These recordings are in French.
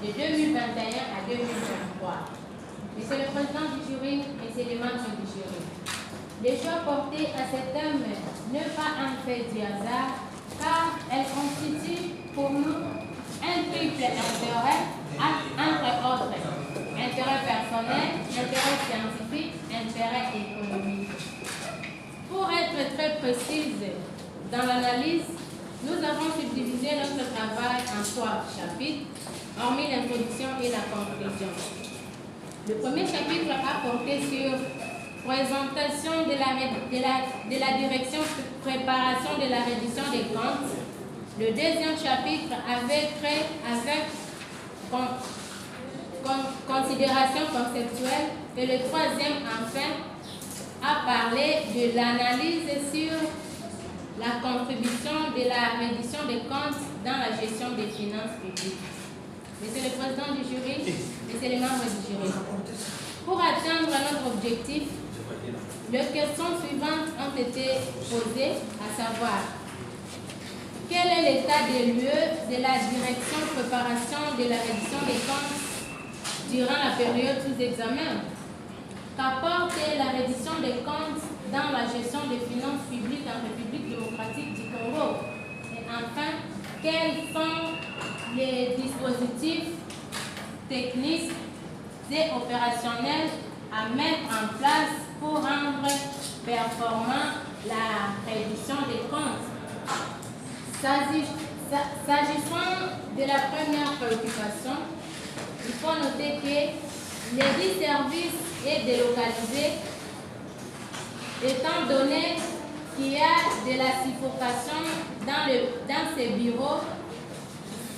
de 2021 à 2023. Monsieur le Président du jury, Messieurs les membres du jury, les choix portés à cet thème ne pas un fait du hasard, car elles constituent pour nous un triple intérêt, entre autres, intérêt personnel, intérêt scientifique, intérêt économique. Pour être très précise dans l'analyse, nous avons subdivisé notre travail en 3 chapitres, hormis l'introduction et la conclusion. Le premier chapitre a porté sur présentation de la direction préparation de la reddition des comptes. Le deuxième chapitre avait trait avec considération conceptuelle et le troisième enfin a parlé de l'analyse sur la contribution de la reddition des comptes dans la gestion des finances publiques. Monsieur le Président du jury, Messieurs les membres du jury, pour atteindre notre objectif, les questions suivantes ont été posées, à savoir quel est l'état des lieux de la direction préparation de la reddition des comptes durant la période sous examen? Qu'apporte la reddition des comptes dans la gestion des finances publiques en République démocratique du Congo? Et enfin, quels sont les dispositifs techniques et opérationnels à mettre en place pour rendre performant la reddition des comptes? S'agissant de la première préoccupation, il faut noter que les 10 services est délocalisé, étant donné qu'il y a de la suffocation dans ces bureaux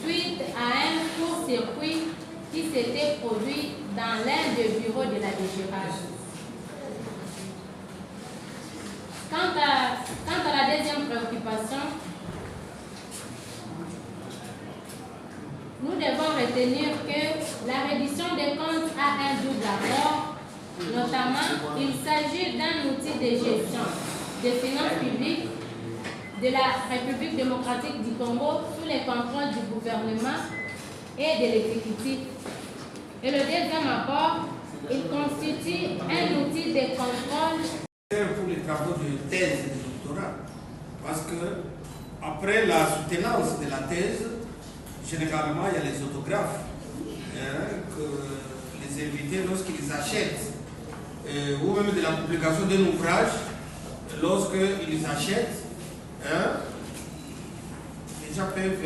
suite à un court-circuit qui s'était produit dans l'un des bureaux de la DGRAJ. Quant à la deuxième préoccupation, nous devons retenir que la reddition des comptes a un double apport. Notamment, il s'agit d'un outil de gestion des finances publiques de la République démocratique du Congo sous les contrôles du gouvernement et de l'exécutif. Et le deuxième apport, il constitue un outil de contrôle pour les travaux de thèse et de doctorat. Parce que après la soutenance de la thèse, généralement il y a les autographes que les invités, lorsqu'ils achètent ou même de la publication d'un ouvrage, lorsqu'ils achètent, les gens peuvent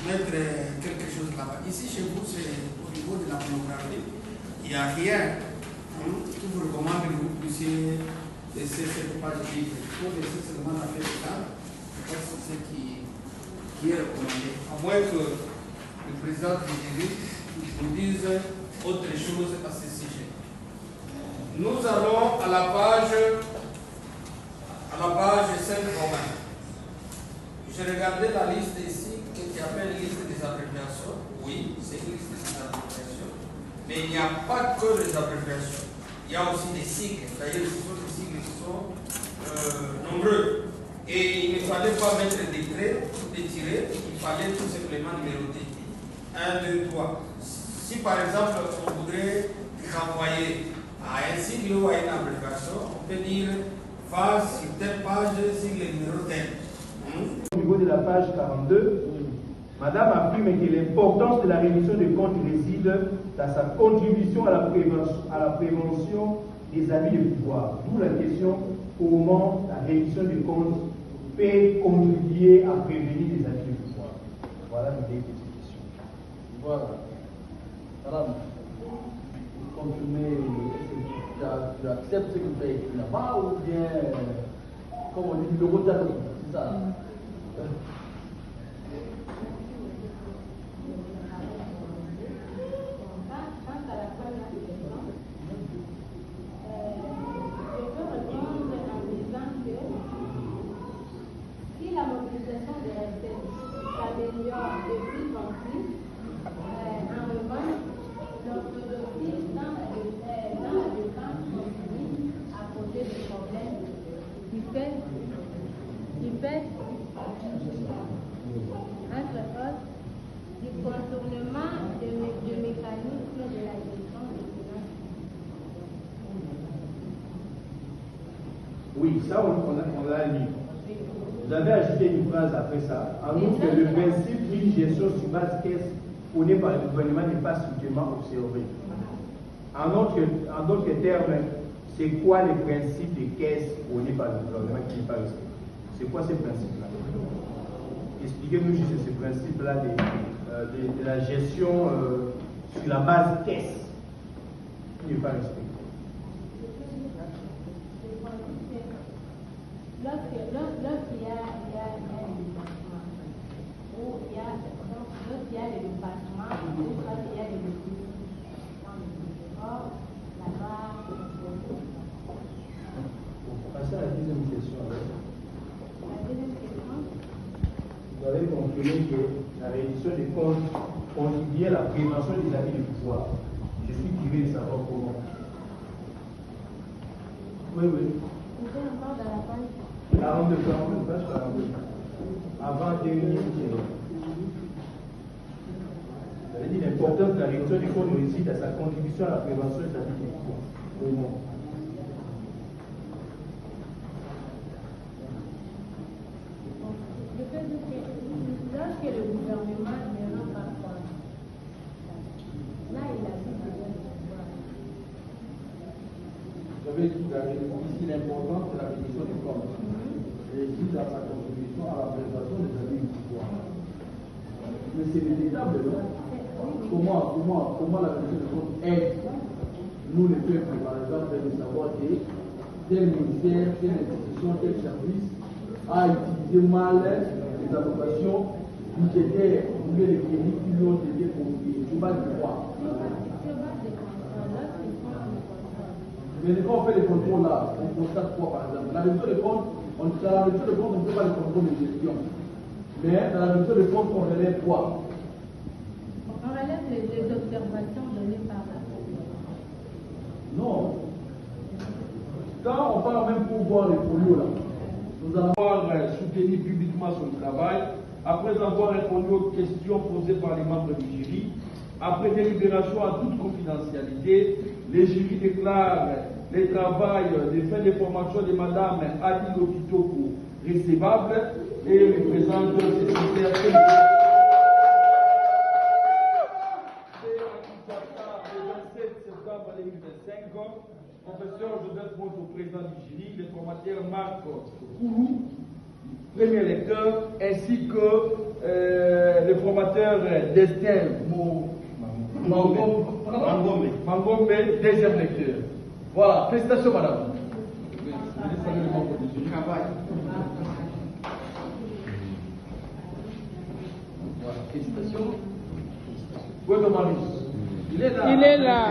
mettre quelque chose là-bas. Ici, chez vous, c'est au niveau de la monographie. Il n'y a rien. Je vous recommande que vous puissiez laisser cette page libre. Il faut laisser seulement la feuille de table. C'est ce qui est recommandé. À moins que le président du jury nous dise autre chose à ce sujet. Nous allons à la page 5 romain. J'ai regardé la liste ici qui appelle liste des abréviations. Oui, c'est une liste des abréviations. Mais il n'y a pas que les abréviations. Il y a aussi des sigles. D'ailleurs, ce sont des sigles qui sont nombreux. Et il ne fallait pas mettre des traits, des tirets, il fallait tout simplement numéroter. 1, 2, 3. Si par exemple on voudrait renvoyer à un sigle ou à une abréviation, on peut dire phase sur telle page, sigle numéro tel. Au niveau de la page 42, Madame affirme que l'importance de la réduction des comptes réside dans sa contribution à la prévention des abus de pouvoir. D'où la question comment la réduction des comptes peut contribuer à prévenir les abus de pouvoir. Voilà l'idée de cette question. Voilà. Madame, vous confirmez, tu acceptes ce que tu as écrit là-bas ou bien, comme on dit, le retard, c'est ça? Oui, ça on l'a lu. Vous avez ajouté une phrase après ça. En outre, le principe d'une gestion sur base caisse prônée par le gouvernement n'est pas strictement observé. En d'autres termes, c'est quoi le principe de caisse prôné par le gouvernement qui n'est pas respecté? C'est quoi ce principe-là? Expliquez-nous juste ce principe-là de la gestion sur la base caisse qui n'est pas respecté. Lorsqu'il y a des dépassements, ou il y a des dépassements, ou il y a des déficits dans le budget. Or, là-bas, Passez à la deuxième question. la deuxième question, Vous avez confirmé que la réduction des comptes contribuait à la prévention des abus de pouvoir. Je suis curieux de savoir comment. Oui. vous êtes encore dans la page 42, page 42. Avant dernier, vous avez dit l'importance de la réduction des comptes réside à sa contribution à la prévention des abus de pouvoir. Comment? Je peux dire que lorsque le gouvernement ne rend pas compte, là il a plus besoin de pouvoir. Vous avez dit ici l'importance de la réduction des comptes. Réside à sa contribution à la prévention des abus de pouvoir. Mais c'est véritable, non? Comment la réduction des comptes aide nous les peuples, par exemple, de savoir que tel ministère, telle institution, tel service a utilisé mal les allocations budgétaires ou bien les crédits qui lui ont été confiés. Je ne sais pas du droit. Mais quand on fait les contrôles là, on constate quoi par exemple? La réduction des comptes, on ne peut pas les contrôles de gestion. Mais dans la réduction des comptes, on relève quoi? On relève les observations données par la Non. Quand on parle même pour voir les folios là, nous allons avoir soutenu publiquement son travail, après avoir répondu aux questions posées par les membres du jury, après délibération à toute confidentialité, les jurys déclarent les travaux de fin de formation de Mme Adi Lokitoko recevables et représentent ses critères. Le 27 septembre 2025, professeur Joseph Monto, président du jury, le formateur Marc Koulou, premier lecteur, ainsi que le formateur Destin Mangombe, deuxième lecteur. Voilà, félicitations madame. Voilà, félicitations. Bon, il est là.